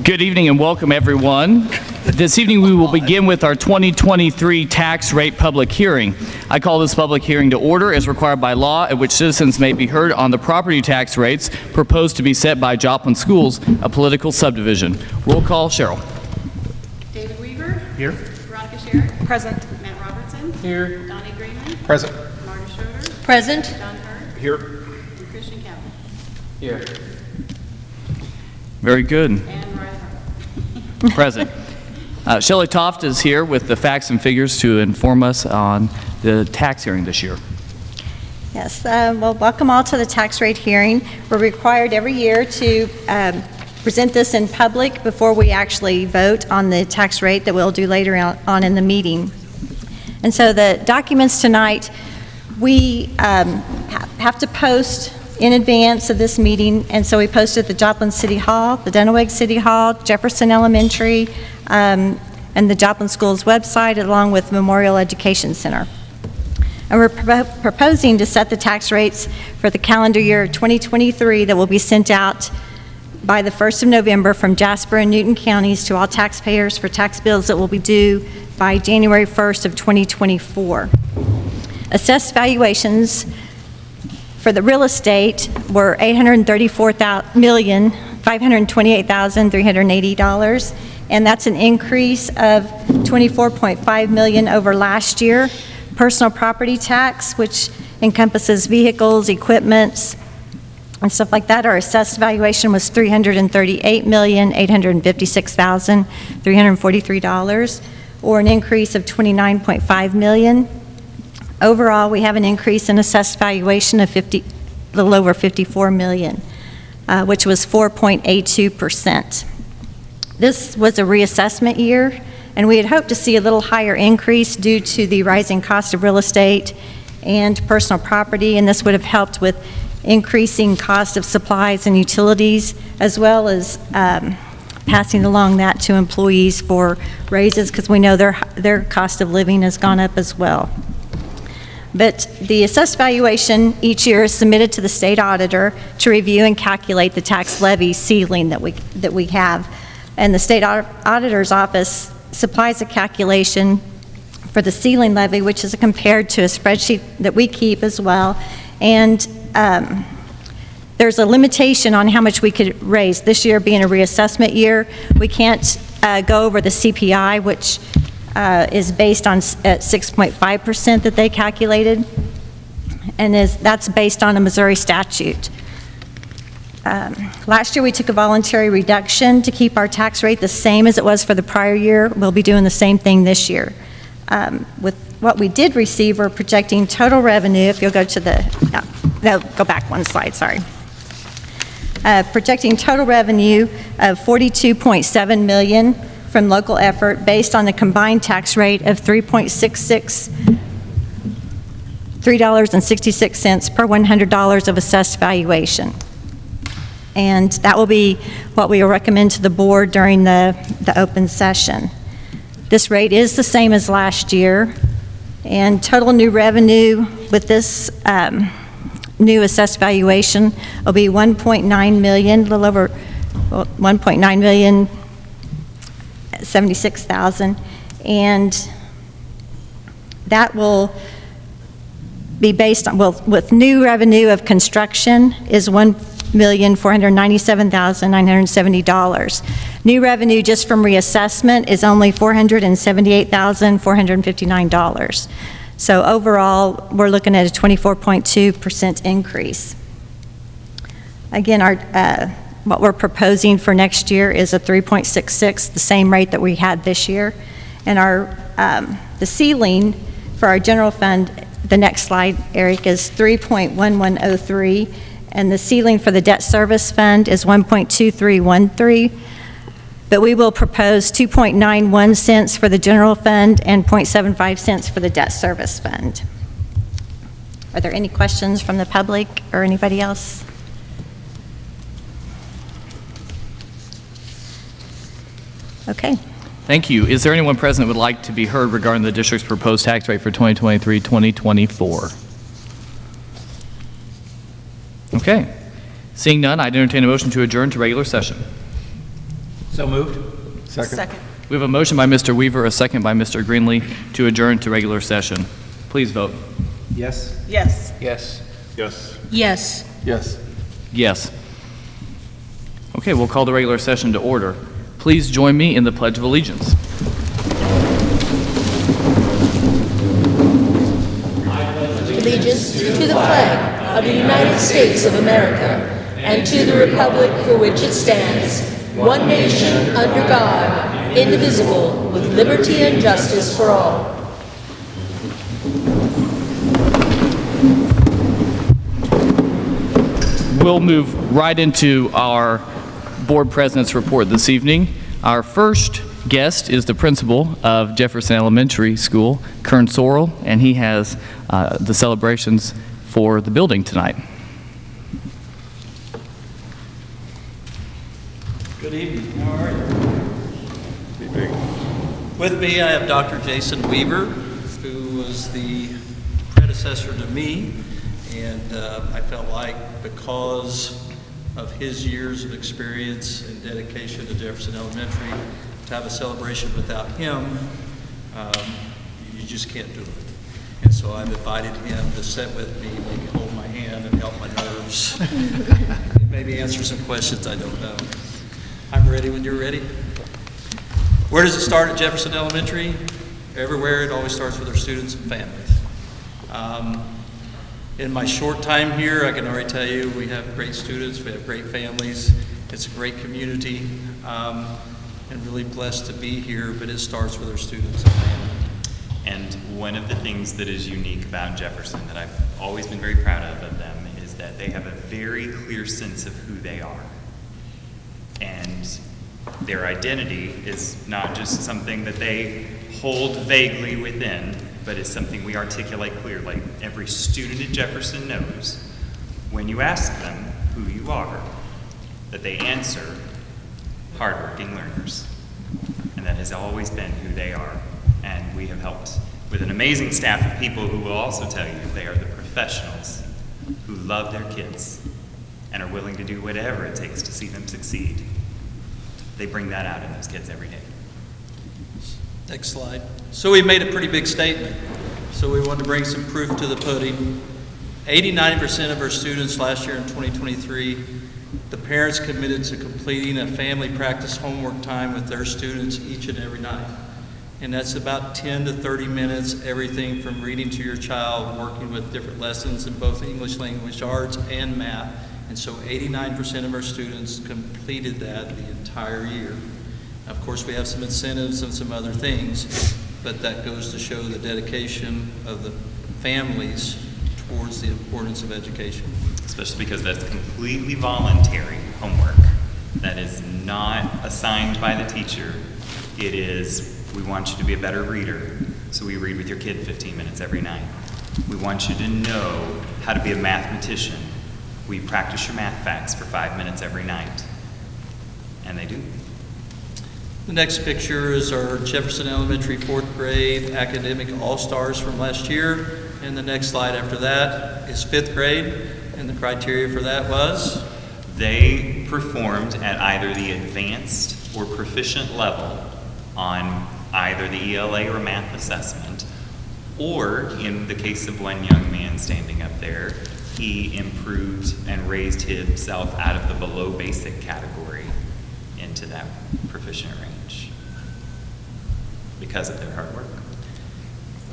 Good evening and welcome, everyone. This evening we will begin with our 2023 tax rate public hearing. I call this public hearing to order as required by law, at which citizens may be heard on the property tax rates proposed to be set by Joplin Schools, a political subdivision. Roll call, Cheryl. David Weaver. Here. Veronica Sherrick. Present. Matt Robertson. Here. Donnie Greenman. Present. Marty Schroeder. Present. John Hurt. Here. And Christian Campbell. Here. Very good. And Ryan Hart. Present. Shelley Toft is here with the facts and figures to inform us on the tax hearing this year. Yes, well, welcome all to the tax rate hearing. We're required every year to present this in public before we actually vote on the tax rate that we'll do later on in the meeting. And so the documents tonight, we have to post in advance of this meeting, and so we posted at the Joplin City Hall, the Dunaweg City Hall, Jefferson Elementary, and the Joplin Schools website, along with Memorial Education Center. And we're proposing to set the tax rates for the calendar year 2023 that will be sent out by the 1st of November from Jasper and Newton counties to all taxpayers for tax bills that will be due by January 1st of 2024. Assessed valuations for the real estate were $834,528,380, and that's an increase of $24.5 million over last year. Personal property tax, which encompasses vehicles, equipment, and stuff like that, our assessed valuation was $338,856,343, or an increase of $29.5 million. Overall, we have an increase in assessed valuation of a little over $54 million, which was 4.82%. This was a reassessment year, and we had hoped to see a little higher increase due to the rising cost of real estate and personal property, and this would have helped with increasing cost of supplies and utilities, as well as passing along that to employees for raises, because we know their cost of living has gone up as well. But the assessed valuation each year is submitted to the state auditor to review and calculate the tax levy ceiling that we have. And the state auditor's office supplies a calculation for the ceiling levy, which is compared to a spreadsheet that we keep as well. And there's a limitation on how much we could raise. This year being a reassessment year, we can't go over the CPI, which is based on at 6.5% that they calculated, and that's based on a Missouri statute. Last year we took a voluntary reduction to keep our tax rate the same as it was for the prior year. We'll be doing the same thing this year. With what we did receive, we're projecting total revenue, if you'll go to go back one slide, sorry. Projecting total revenue of $42.7 million from local effort based on a combined tax rate of $3.66 per $100 of assessed valuation. And that will be what we will recommend to the board during the open session. This rate is the same as last year, and total new revenue with this new assessed valuation will be $1.9 million, a little over $1.9 million, 76,000, and that will be based on, well, with new revenue of construction is $1,497,970. New revenue just from reassessment is only $478,459. So overall, we're looking at a 24.2% increase. Again, what we're proposing for next year is a 3.66, the same rate that we had this year. And the ceiling for our general fund, the next slide, Eric, is 3.1103, and the ceiling for the debt service fund is 1.2313. But we will propose 2.91 cents for the general fund and 0.75 cents for the debt service fund. Are there any questions from the public or anybody else? Okay. Thank you. Is there anyone present that would like to be heard regarding the district's proposed tax rate for 2023-2024? Okay. Seeing none, I'd entertain a motion to adjourn to regular session. So moved. Second. We have a motion by Mr. Weaver, a second by Mr. Greenlee to adjourn to regular session. Please vote. Yes. Yes. Yes. Yes. Yes. Yes. Yes. Okay, we'll call the regular session to order. Please join me in the Pledge of Allegiance. Allegiance to the flag of the United States of America and to the republic for which it stands, one nation under God, indivisible, with liberty and justice for all. We'll move right into our board president's report this evening. Our first guest is the principal of Jefferson Elementary School, Kern Sorrell, and he has the celebrations for the building tonight. Good evening. How are you? With me, I have Dr. Jason Weaver, who was the predecessor to me, and I felt like because of his years of experience and dedication to Jefferson Elementary, to have a celebration without him, you just can't do it. And so I've invited him to sit with me, maybe hold my hand and help my nerves, and maybe answer some questions I don't know. I'm ready when you're ready. Where does it start at Jefferson Elementary? Everywhere. It always starts with our students and families. In my short time here, I can already tell you we have great students, we have great families. It's a great community, and really blessed to be here, but it starts with our students and families. And one of the things that is unique about Jefferson that I've always been very proud of them is that they have a very clear sense of who they are. And their identity is not just something that they hold vaguely within, but is something we articulate clearly. Every student at Jefferson knows when you ask them who you are, that they answer hardworking learners. And that has always been who they are. And we have helped with an amazing staff of people who will also tell you they are the professionals who love their kids and are willing to do whatever it takes to see them succeed. They bring that out in those kids every day. Next slide. So we made a pretty big statement. So we wanted to bring some proof to the pudding. 89% of our students last year in 2023, the parents committed to completing a family practice homework time with their students each and every night. And that's about 10 to 30 minutes, everything from reading to your child, working with different lessons in both English language arts and math. And so 89% of our students completed that the entire year. Of course, we have some incentives and some other things, but that goes to show the dedication of the families towards the importance of education. Especially because that's completely voluntary homework. That is not assigned by the teacher. It is, we want you to be a better reader, so we read with your kid 15 minutes every night. We want you to know how to be a mathematician. We practice your math facts for 5 minutes every night. And they do. The next picture is our Jefferson Elementary 4th grade academic all-stars from last year. And the next slide after that is 5th grade. And the criteria for that was? They performed at either the advanced or proficient level on either the ELA or math assessment, or in the case of one young man standing up there, he improved and raised himself out of the below basic category into that proficient range because of their hard work.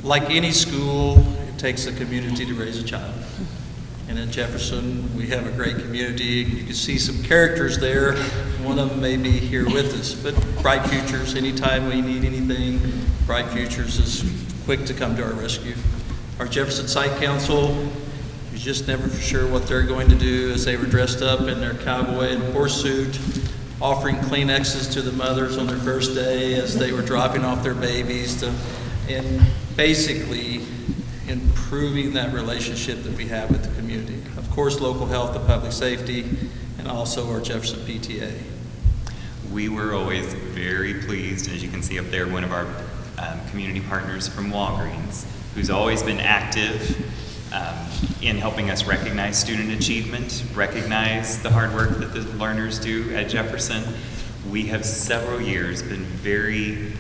Like any school, it takes a community to raise a child. And at Jefferson, we have a great community. You can see some characters there. One of them may be here with us, but Bright Futures, anytime we need anything, Bright Futures is quick to come to our rescue. Our Jefferson Site Council, you're just never sure what they're going to do, as they were dressed up in their cowboy and horse suit, offering Kleenexes to the mothers on their first day as they were dropping off their babies, and basically improving that relationship that we have with the community. Of course, local health and public safety, and also our Jefferson PTA. We were always very pleased, as you can see up there, one of our community partners from Walgreens, who's always been active in helping us recognize student achievement, recognize the hard work that the learners do at Jefferson, We have several years been very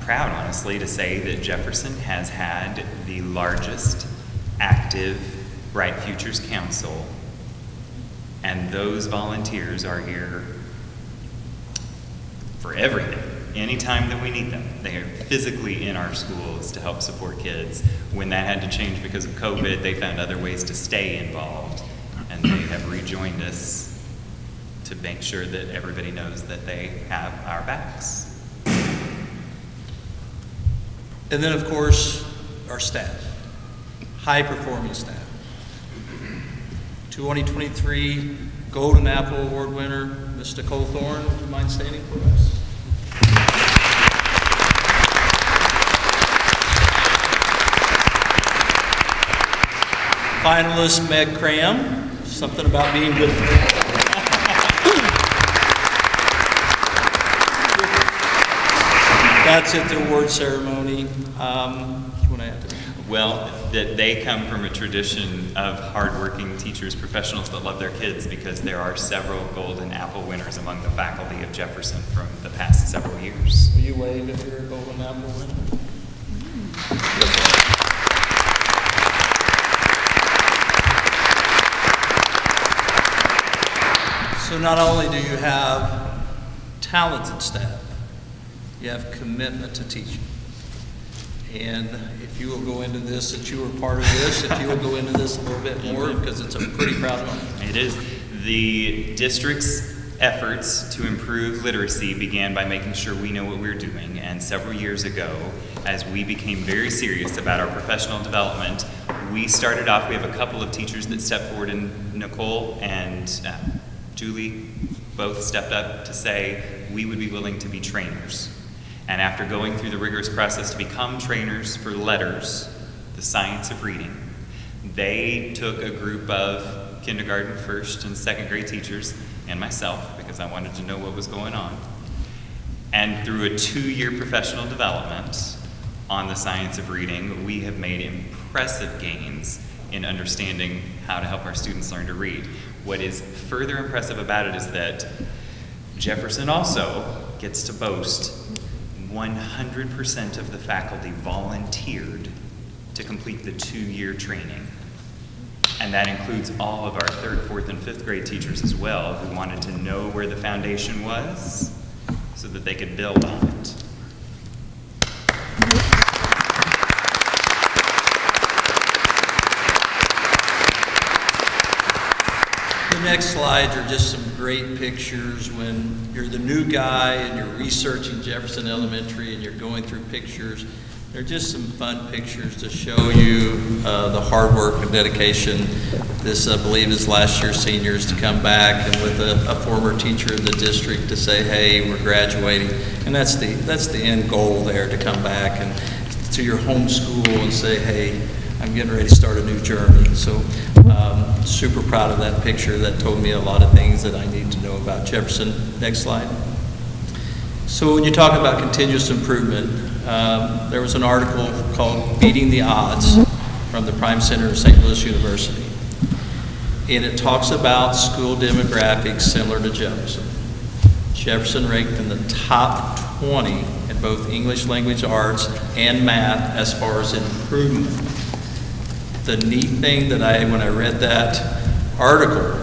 proud, honestly, to say that Jefferson has had the largest active Bright Futures Council, and those volunteers are here for everything, anytime that we need them. They are physically in our schools to help support kids. When that had to change because of COVID, they found other ways to stay involved, and they have rejoined us to make sure that everybody knows that they have our backs. And then, of course, our staff, high-performing staff. 2023 Golden Apple Award winner, Ms. Nicole Thorne. Would you mind standing for us? Finalist Meg Cram. Something about being good. That's at the award ceremony. You want to add to that? Well, that they come from a tradition of hardworking teachers, professionals that love their kids, because there are several Golden Apple winners among the faculty of Jefferson from the past several years. Will you wave if you're a Golden Apple winner? So not only do you have talented staff, you have commitment to teaching. And if you will go into this, that you were part of this, if you will go into this a little bit more, because it's a pretty proud moment. It is. The district's efforts to improve literacy began by making sure we know what we're doing. And several years ago, as we became very serious about our professional development, we started off, we have a couple of teachers that stepped forward, and Nicole and Julie both stepped up to say we would be willing to be trainers. And after going through the rigorous process to become trainers for letters, the science of reading, they took a group of kindergarten, first, and second grade teachers, and myself, because I wanted to know what was going on. And through a 2-year professional development on the science of reading, we have made impressive gains in understanding how to help our students learn to read. What is further impressive about it is that Jefferson also gets to boast 100% of the faculty volunteered to complete the 2-year training. And that includes all of our 3rd, 4th, and 5th grade teachers as well, who wanted to know where the foundation was so that they could build on it. The next slides are just some great pictures when you're the new guy and you're researching Jefferson Elementary and you're going through pictures. They're just some fun pictures to show you the hard work and dedication. This, I believe, is last year's seniors to come back and with a former teacher of the district to say, hey, we're graduating. And that's the end goal there, to come back and to your home school and say, hey, I'm getting ready to start a new journey. So super proud of that picture. That told me a lot of things that I need to know about Jefferson. Next slide. So when you talk about continuous improvement, there was an article called Beating the Odds from the Prime Center of St. Louis University. And it talks about school demographics similar to Jefferson. Jefferson ranked in the top 20 in both English language arts and math as far as improvement. The neat thing that when I read that article,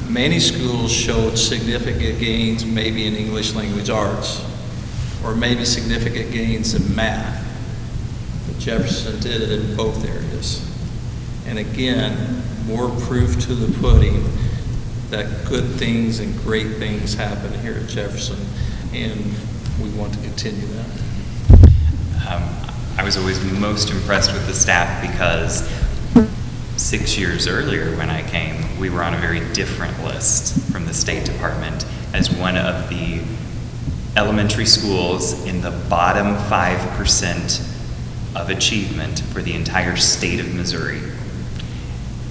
many schools showed significant gains maybe in English language arts, or maybe significant gains in math. But Jefferson did it in both areas. And again, more proof to the pudding that good things and great things happen here at Jefferson, and we want to continue that. I was always most impressed with the staff because 6 years earlier when I came, we were on a very different list from the State Department as one of the elementary schools in the bottom 5% of achievement for the entire state of Missouri.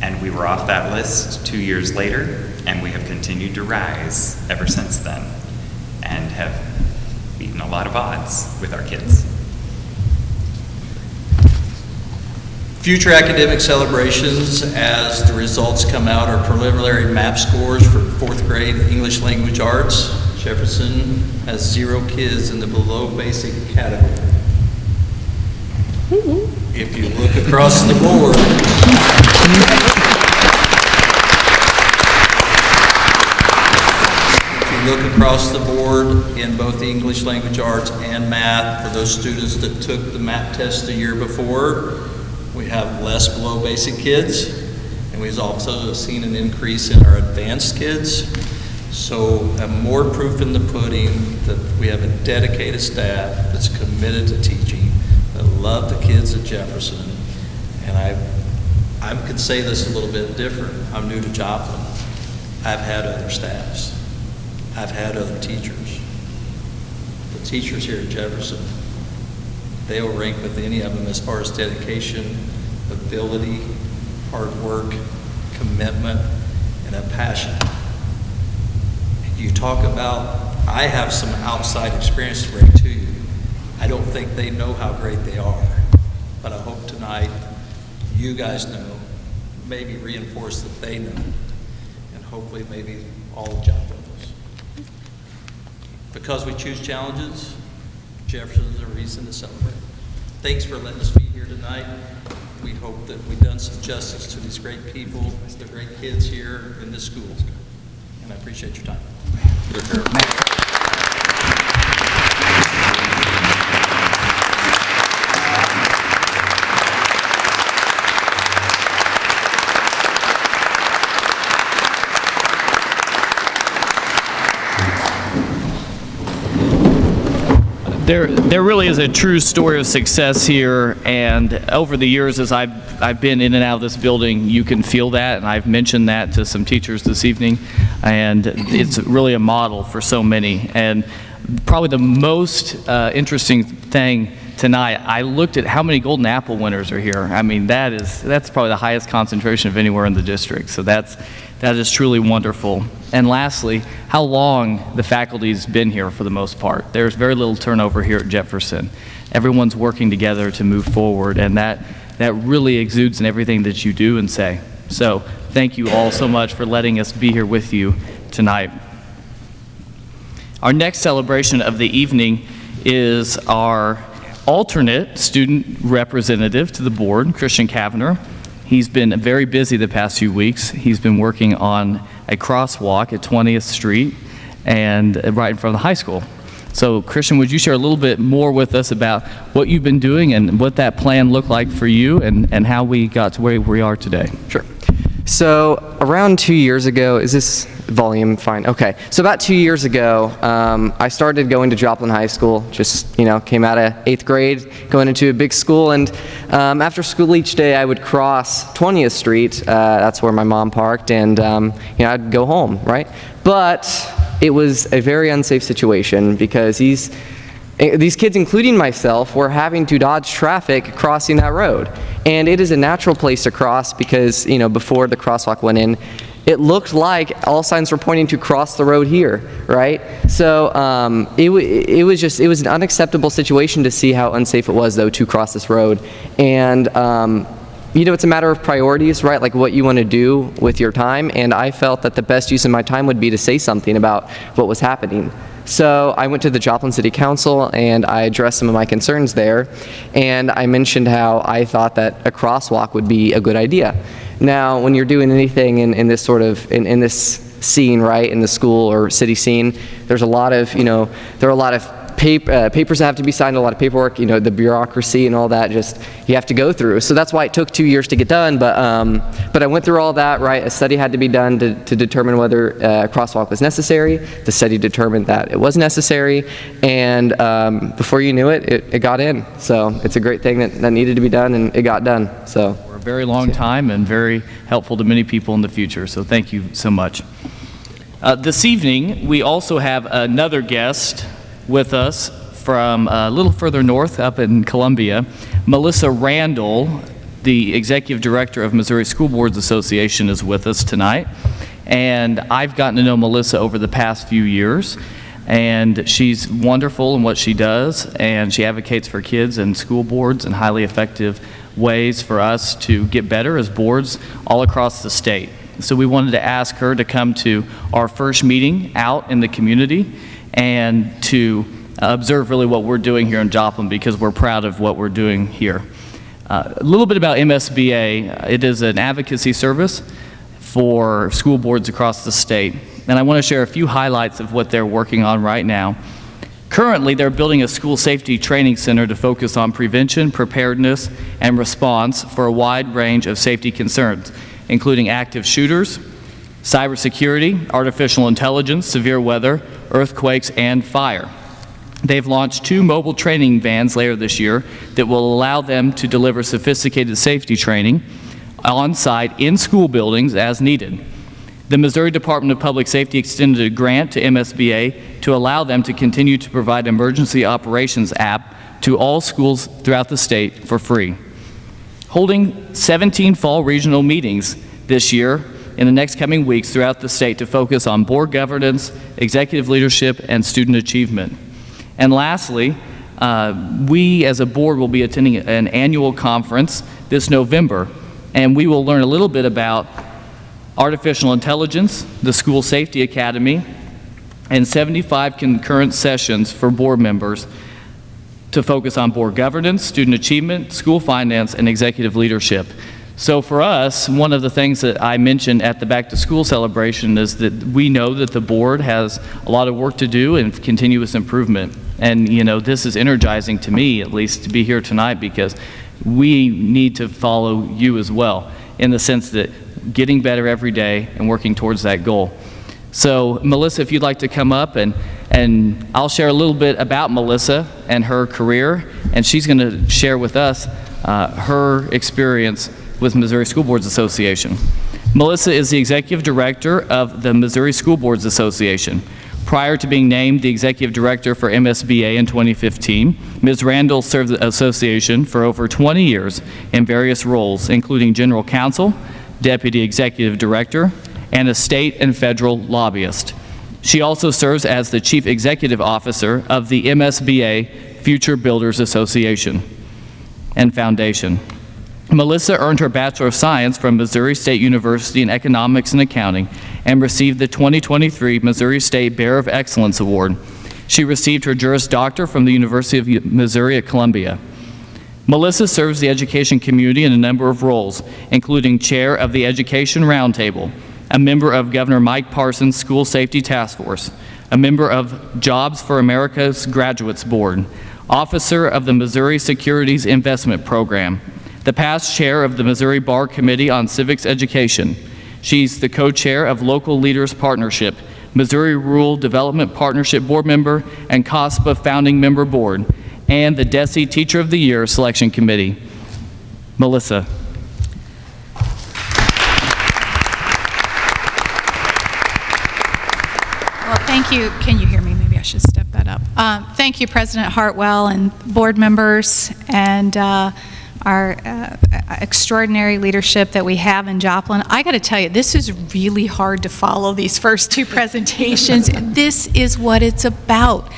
And we were off that list 2 years later, and we have continued to rise ever since then and have beaten a lot of odds with our kids. Future academic celebrations, as the results come out, are preliminary MAP scores for 4th grade English language arts Jefferson has 0 kids in the below basic category. If you look across the board, in both the English language arts and math, for those students that took the math test the year before, we have less below basic kids, and we've also seen an increase in our advanced kids. So more proof in the pudding that we have a dedicated staff that's committed to teaching, that love the kids at Jefferson. And I can say this a little bit different. I'm new to Joplin. I've had other staffs. I've had other teachers. The teachers here at Jefferson, they will rank with any of them as far as dedication, ability, hard work, commitment, and a passion. You talk about, I have some outside experience to bring to you. I don't think they know how great they are, but I hope tonight you guys know, maybe reinforce that they know, and hopefully maybe all of Joplin knows. Because we choose challenges, Jefferson is a reason to celebrate. Thanks for letting us be here tonight. We hope that we've done some justice to these great people, the great kids here in this school. And I appreciate your time. There really is a true story of success here, and over the years as I've been in and out of this building, you can feel that, and I've mentioned that to some teachers this evening, and it's really a model for so many. And probably the most interesting thing tonight, I looked at how many Golden Apple winners are here. I mean, that's probably the highest concentration of anywhere in the district, so that is truly wonderful. And lastly, how long the faculty's been here for the most part. There's very little turnover here at Jefferson. Everyone's working together to move forward, and that really exudes in everything that you do and say. So thank you all so much for letting us be here with you tonight. Our next celebration of the evening is our alternate student representative to the board, Christian Kavanagh. He's been very busy the past few weeks. He's been working on a crosswalk at 20th Street and right in front of the high school. So Christian, would you share a little bit more with us about what you've been doing and what that plan looked like for you and how we got to where we are today? Sure. So around 2 years ago, is this volume fine? Okay. So about 2 years ago, I started going to Joplin High School, just, came out of 8th grade, going into a big school, and after school each day, I would cross 20th Street, that's where my mom parked, and, I'd go home, right? But it was a very unsafe situation because these kids, including myself, were having to dodge traffic crossing that road. And it is a natural place to cross because, before the crosswalk went in, it looked like all signs were pointing to cross the road here, right? So it was an unacceptable situation to see how unsafe it was, though, to cross this road. And, it's a matter of priorities, right? Like what you want to do with your time. And I felt that the best use of my time would be to say something about what was happening. So I went to the Joplin City Council and I addressed some of my concerns there, and I mentioned how I thought that a crosswalk would be a good idea. Now, when you're doing anything in this sort of, in this scene, right, in the school or city scene, there's a lot of, there are a lot of papers that have to be signed, a lot of paperwork, the bureaucracy and all that, just you have to go through. So that's why it took 2 years to get done, but I went through all that, right? A study had to be done to determine whether a crosswalk was necessary. The study determined that it was necessary, and before you knew it, it got in. So it's a great thing that needed to be done, and it got done, so. For a very long time and very helpful to many people in the future, so thank you so much. This evening, we also have another guest with us from a little further north up in Columbia, Melissa Randall, the Executive Director of Missouri School Boards Association, is with us tonight. And I've gotten to know Melissa over the past few years, and she's wonderful in what she does, and she advocates for kids and school boards in highly effective ways for us to get better as boards all across the state. So we wanted to ask her to come to our first meeting out in the community and to observe really what we're doing here in Joplin, because we're proud of what we're doing here. A little bit about MSBA. It is an advocacy service for school boards across the state. And I want to share a few highlights of what they're working on right now. Currently, they're building a school safety training center to focus on prevention, preparedness, and response for a wide range of safety concerns, including active shooters, cybersecurity, artificial intelligence, severe weather, earthquakes, and fire. They've launched 2 mobile training vans later this year that will allow them to deliver sophisticated safety training on-site in school buildings as needed. The Missouri Department of Public Safety extended a grant to MSBA to allow them to continue to provide emergency operations app to all schools throughout the state for free. Holding 17 fall regional meetings this year in the next coming weeks throughout the state to focus on board governance, executive leadership, and student achievement. And lastly, we as a board will be attending an annual conference this November, and we will learn a little bit about artificial intelligence, the School Safety Academy, and 75 concurrent sessions for board members to focus on board governance, student achievement, school finance, and executive leadership. So for us, one of the things that I mentioned at the back to school celebration is that we know that the board has a lot of work to do and continuous improvement. And you know, this is energizing to me, at least, to be here tonight, because we need to follow you as well, in the sense that getting better every day and working towards that goal. So Melissa, if you'd like to come up, and I'll share a little bit about Melissa and her career, and she's going to share with us her experience with Missouri School Boards Association. Melissa is the executive director of the Missouri School Boards Association. Prior to being named the executive director for MSBA in 2015, Ms. Randall served the association for over 20 years in various roles, including general counsel, deputy executive director, and a state and federal lobbyist. She also serves as the chief executive officer of the MSBA Future Builders Association and Foundation. Melissa earned her Bachelor of Science from Missouri State University in Economics and Accounting and received the 2023 Missouri State Bear of Excellence Award. She received her Juris Doctor from the University of Missouri at Columbia. Melissa serves the education community in a number of roles, including chair of the Education Roundtable, a member of Governor Mike Parsons' School Safety Task Force, a member of Jobs for America's Graduates Board, officer of the Missouri Securities Investment Program, the past chair of the Missouri Bar Committee on Civics Education. She's the co-chair of Local Leaders Partnership, Missouri Rural Development Partnership Board member, and COSPA Founding Member Board, and the DESE Teacher of the Year Selection Committee. Melissa. Well, thank you. Can you hear me? Maybe I should step that up. Thank you, President Hartwell and board members, and our extraordinary leadership that we have in Joplin. I got to tell you, this is really hard to follow, these first 2 presentations. This is what it's about.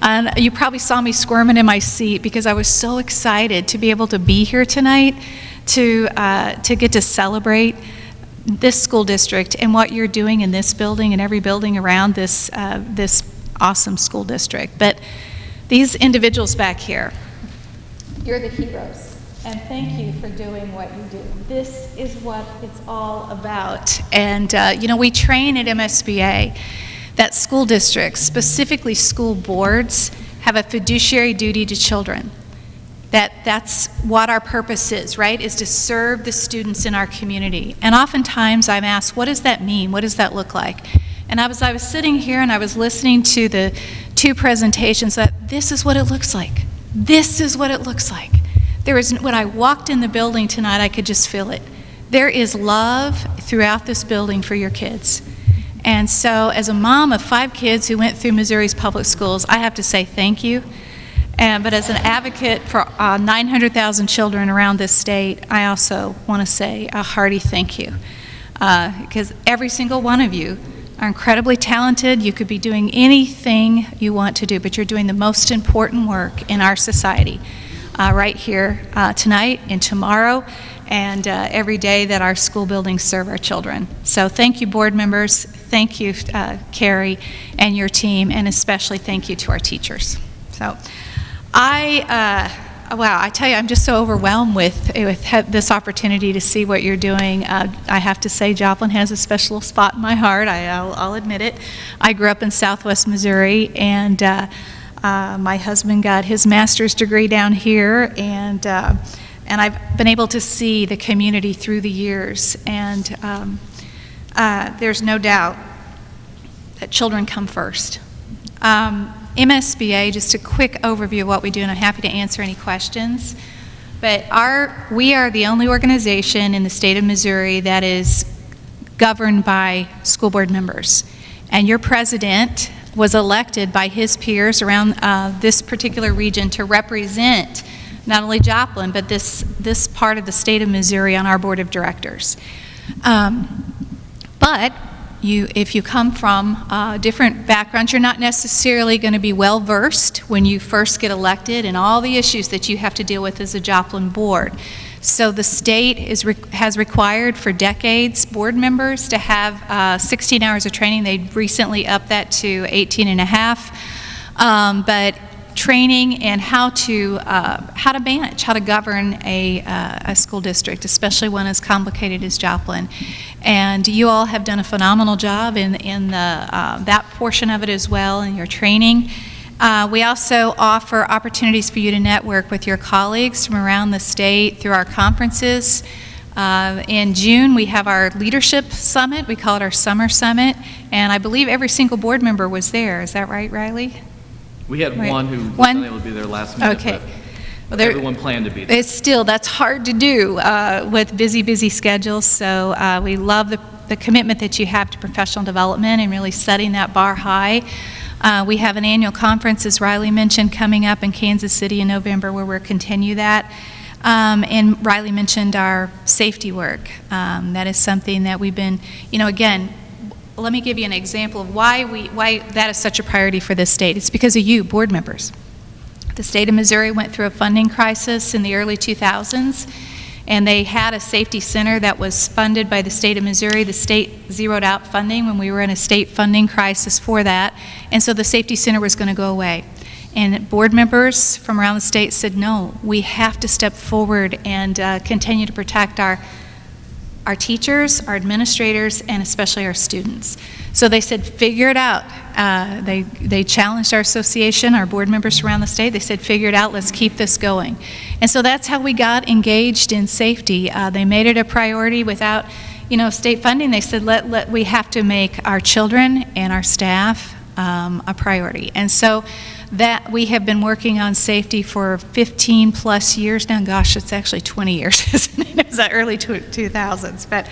And you probably saw me squirming in my seat because I was so excited to be able to be here tonight to get to celebrate this school district and what you're doing in this building and every building around this awesome school district. But these individuals back here, you're the heroes. And thank you for doing what you do. This is what it's all about. And, you know, we train at MSBA that school districts, specifically school boards, have a fiduciary duty to children. That's what our purpose is, right, is to serve the students in our community. And oftentimes I'm asked, what does that mean? What does that look like? And I was sitting here and I was listening to the 2 presentations that this is what it looks like. This is what it looks like. When I walked in the building tonight, I could just feel it. There is love throughout this building for your kids. And so as a mom of 5 kids who went through Missouri's public schools, I have to say thank you. But as an advocate for 900,000 children around this state, I also want to say a hearty thank you. Because every single one of you are incredibly talented. You could be doing anything you want to do, but you're doing the most important work in our society. right here tonight and tomorrow, and every day that our school buildings serve our children. So thank you, board members. Thank you, Carrie, and your team, and especially thank you to our teachers. So wow, I tell you, I'm just so overwhelmed with this opportunity to see what you're doing. I have to say, Joplin has a special spot in my heart. I'll admit it. I grew up in Southwest Missouri, and my husband got his master's degree down here, and I've been able to see the community through the years, and there's no doubt that children come first. MSBA, just a quick overview of what we do, and I'm happy to answer any questions. But we are the only organization in the state of Missouri that is governed by school board members. And your president was elected by his peers around this particular region to represent not only Joplin, but this part of the state of Missouri on our board of directors. But if you come from different backgrounds, you're not necessarily going to be well-versed when you first get elected and all the issues that you have to deal with as a Joplin board. So the state has required for decades board members to have 16 hours of training. They recently upped that to 18 and a half. But training and how to manage, how to govern a school district, especially one as complicated as Joplin. And you all have done a phenomenal job in that portion of it as well in your training. We also offer opportunities for you to network with your colleagues from around the state through our conferences. In June, we have our leadership summit. We call it our summer summit. And I believe every single board member was there. Is that right, Riley? We had Right. one who was unable to be there last minute, Okay. but everyone planned to be there. That's hard to do with busy schedules. So we love the commitment that you have to professional development and really setting that bar high. We have an annual conference, as Riley mentioned, coming up in Kansas City in November where we'll continue that. And Riley mentioned our safety work. That is something that we've been, again, let me give you an example of why that is such a priority for this state. It's because of you, board members. The state of Missouri went through a funding crisis in the early 2000s, and they had a safety center that was funded by the state of Missouri. The state zeroed out funding when we were in a state funding crisis for that, and so the safety center was going to go away. And board members from around the state said, no, we have to step forward and continue to protect our teachers, our administrators, and especially our students. So they said, figure it out. They challenged our association, our board members around the state. They said, figure it out, let's keep this going. And so that's how we got engaged in safety. They made it a priority without, state funding. They said, we have to make our children and our staff a priority. And so that we have been working on safety for 15 plus years now. Gosh, it's actually 20 years, isn't it? It was the early 2000s, but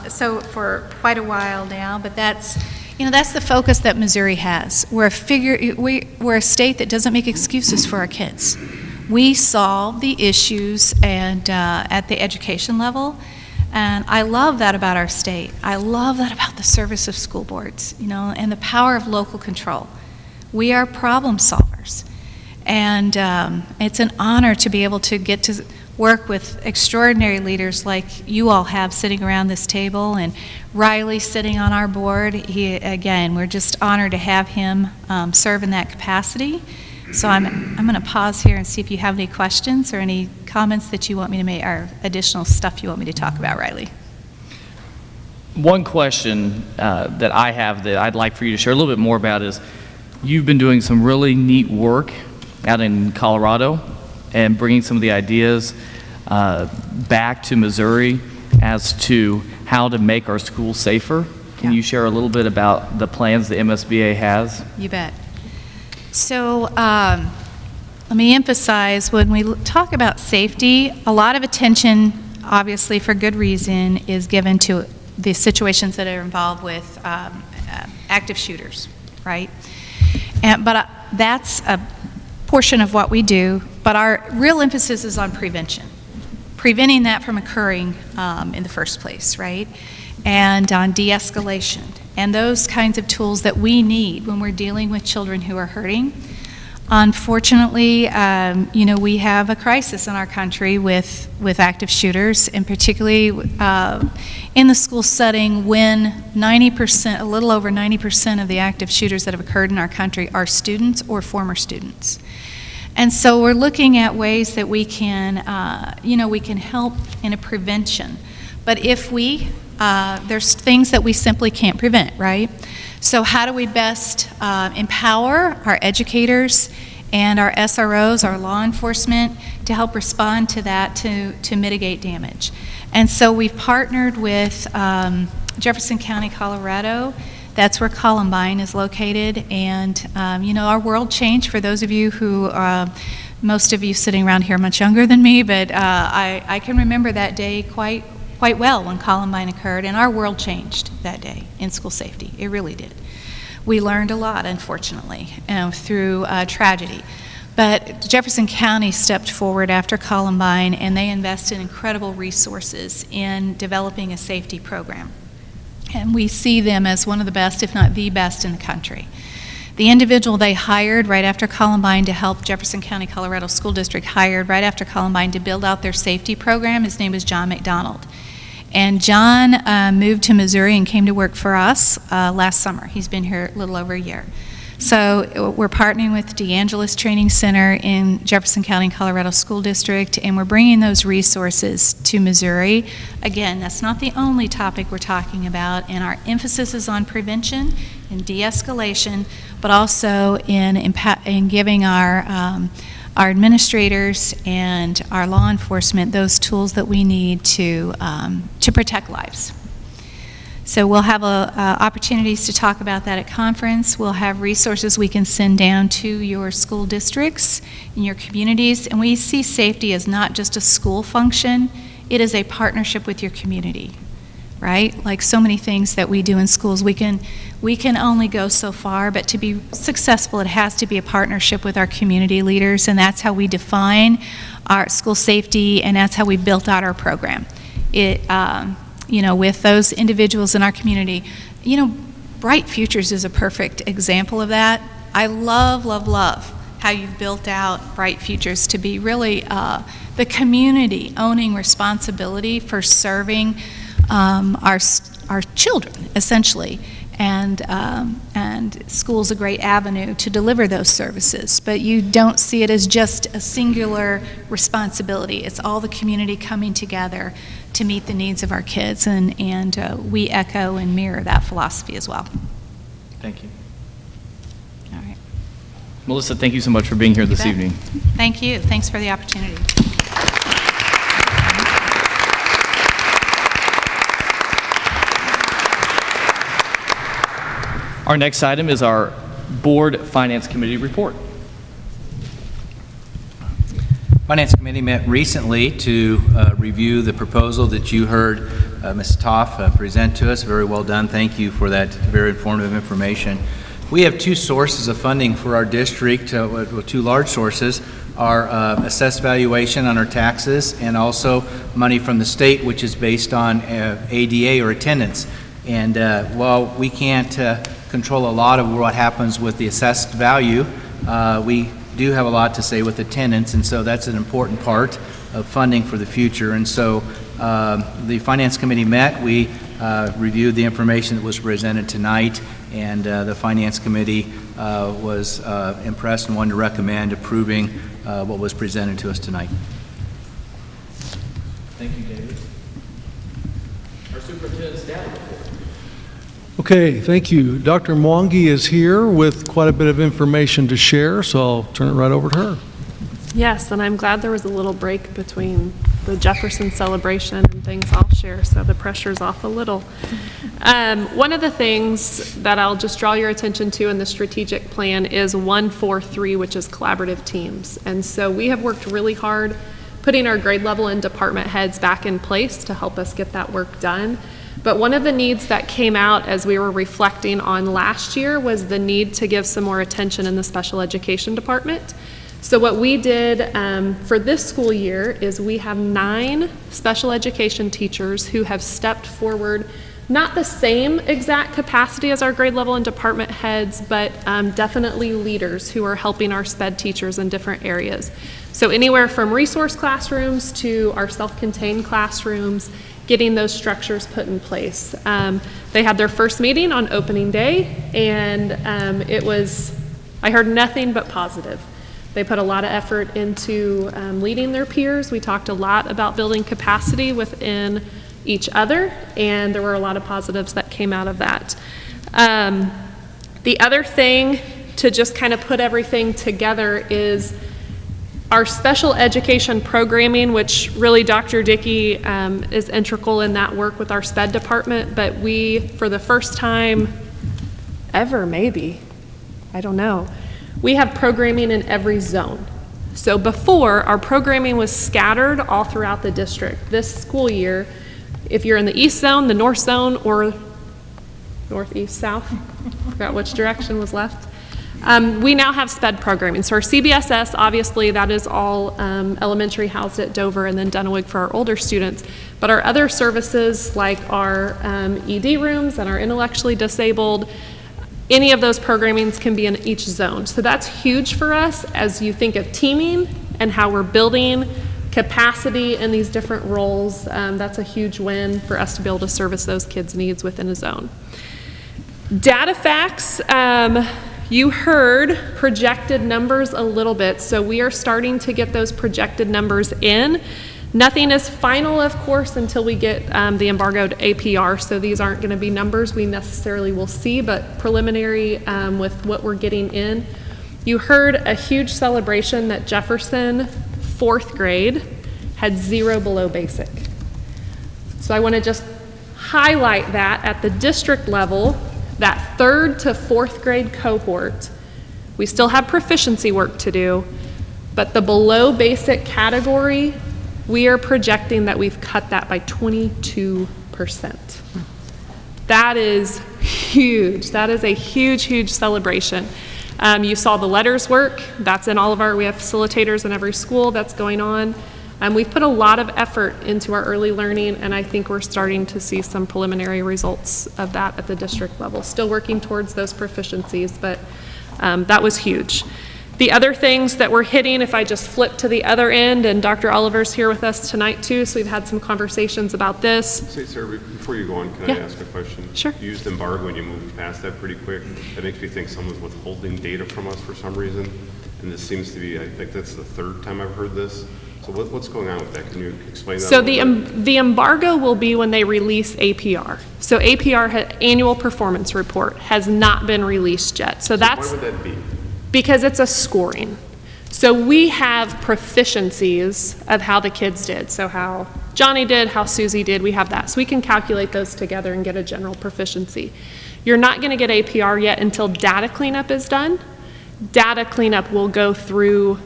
so for quite a while now. But that's the focus that Missouri has. We're a state that doesn't make excuses for our kids. We solve the issues and at the education level. And I love that about our state. I love that about the service of school boards, and the power of local control. We are problem solvers. And it's an honor to be able to get to work with extraordinary leaders like you all have sitting around this table, and Riley sitting on our board. We're just honored to have him serve in that capacity. So I'm going to pause here and see if you have any questions or any comments that you want me to make, or additional stuff you want me to talk about, Riley. One question that I have that I'd like for you to share a little bit more about is, you've been doing some really neat work out in Colorado and bringing some of the ideas back to Missouri as to how to make our schools safer. Can you share a little bit about the plans the MSBA has? You bet. So let me emphasize, when we talk about safety, a lot of attention, obviously for good reason, is given to the situations that are involved with active shooters, right? But that's a portion of what we do, but our real emphasis is on preventing that from occurring in the first place, right? And on de-escalation, and those kinds of tools that we need when we're dealing with children who are hurting. Unfortunately, we have a crisis in our country with active shooters, and particularly in the school setting when 90%, a little over 90% of the active shooters that have occurred in our country are students or former students. And so we're looking at ways that we can, we can help in a prevention. But if there's things that we simply can't prevent, right? So how do we best empower our educators and our SROs, our law enforcement, to help respond to that to mitigate damage? And so we've partnered with Jefferson County, Colorado. That's where Columbine is located. And, our world changed for those of you who, most of you sitting around here are much younger than me, but I can remember that day quite well when Columbine occurred, and our world changed that day in school safety. It really did. We learned a lot, unfortunately, through tragedy. But Jefferson County stepped forward after Columbine, and they invested incredible resources in developing a safety program. And we see them as one of the best, if not the best, in the country. The individual they hired right after Columbine to help Jefferson County, Colorado School District hired right after Columbine to build out their safety program, his name is John McDonald. And John moved to Missouri and came to work for us last summer. He's been here a little over a year. So we're partnering with DeAngelis Training Center in Jefferson County, Colorado School District, and we're bringing those resources to Missouri. Again, that's not the only topic we're talking about, and our emphasis is on prevention and de-escalation, but also in giving our administrators and our law enforcement those tools that we need to protect lives. So we'll have opportunities to talk about that at conference. We'll have resources we can send down to your school districts and your communities. And we see safety as not just a school function, it is a partnership with your community, right? Like so many things that we do in schools, we can only go so far, but to be successful, it has to be a partnership with our community leaders, and that's how we define our school safety, and that's how we built out our program. With those individuals in our community, Bright Futures is a perfect example of that. I love, love, love how you've built out Bright Futures to be really the community owning responsibility for serving our children, essentially. And school's a great avenue to deliver those services, but you don't see it as just a singular responsibility. It's all the community coming together to meet the needs of our kids, and we echo and mirror that philosophy as well. Thank you. All right. Melissa, thank you so much for being here this evening. Thank you. Thanks for the opportunity. Our next item is our Board Finance Committee report. Finance Committee met recently to review the proposal that you heard Ms. Toff present to us. Very well done. Thank you for that very informative information. We have two sources of funding for our district, two large sources. Our assessed valuation on our taxes, and also money from the state, which is based on ADA or attendance. And while we can't control a lot of what happens with the assessed value, we do have a lot to say with attendance, and so that's an important part of funding for the future. And so the Finance Committee met, we reviewed the information that was presented tonight, and the Finance Committee was impressed and wanted to recommend approving what was presented to us tonight. Thank you, David. Our Superintendent's data report. Okay, thank you. Dr. Mwangi is here with quite a bit of information to share, so I'll turn it right over to her. Yes, and I'm glad there was a little break between the Jefferson celebration and things I'll share, so the pressure's off a little. One of the things that I'll just draw your attention to in the strategic plan is 143, which is collaborative teams. And so we have worked really hard putting our grade level and department heads back in place to help us get that work done. But one of the needs that came out as we were reflecting on last year was the need to give some more attention in the special education department. So what we did for this school year is we have 9 special education teachers who have stepped forward not the same exact capacity as our grade level and department heads, but definitely leaders who are helping our SPED teachers in different areas. So anywhere from resource classrooms to our self-contained classrooms, getting those structures put in place. They had their first meeting on opening day, and I heard nothing but positive. They put a lot of effort into leading their peers. We talked a lot about building capacity within each other, and there were a lot of positives that came out of that. The other thing to just kind of put everything together is our special education programming, which really Dr. Dickey is integral in that work with our SPED department, but we, for the first time ever maybe, I don't know, we have programming in every zone. So before, our programming was scattered all throughout the district. This school year, if you're in the east zone, the north zone, or northeast, south, forgot which direction was left, we now have SPED programming. So our CBSS, obviously, that is all elementary housed at Dover and then Dunawig for our older students. But our other services, like our ED rooms and our intellectually disabled, any of those programmings can be in each zone. So that's huge for us as you think of teaming and how we're building capacity in these different roles. That's a huge win for us to be able to service those kids' needs within a zone. Data facts, you heard projected numbers a little bit, so we are starting to get those projected numbers in. Nothing is final, of course, until we get the embargoed APR, so these aren't going to be numbers we necessarily will see, but preliminary with what we're getting in. You heard a huge celebration that Jefferson, 4th grade, had 0 below basic. So I want to just highlight that at the district level, that 3rd to 4th grade cohort, we still have proficiency work to do, but the below basic category, we are projecting that we've cut that by 22%. That is huge. That is a huge, huge celebration. You saw the letters work. That's in all of we have facilitators in every school that's going on. We've put a lot of effort into our early learning, and I think we're starting to see some preliminary results of that at the district level. Still working towards those proficiencies, but that was huge. The other things that we're hitting, if I just flip to the other end, and Dr. Oliver's here with us tonight too, so we've had some conversations about this. Say, sir, before you go on, can I ask a question? Sure. You used embargo and you moved past that pretty quick. That makes me think someone's withholding data from us for some reason. And this seems to be, I think that's the 3rd time I've heard this. So what's going on with that? Can you explain that? So the embargo will be when they release APR. So APR, annual performance report, has not been released yet. So that's. Why would that be? Because it's a scoring. So we have proficiencies of how the kids did. So how Johnny did, how Susie did, we have that. So we can calculate those together and get a general proficiency. You're not going to get APR yet until data cleanup is done. Data cleanup will go through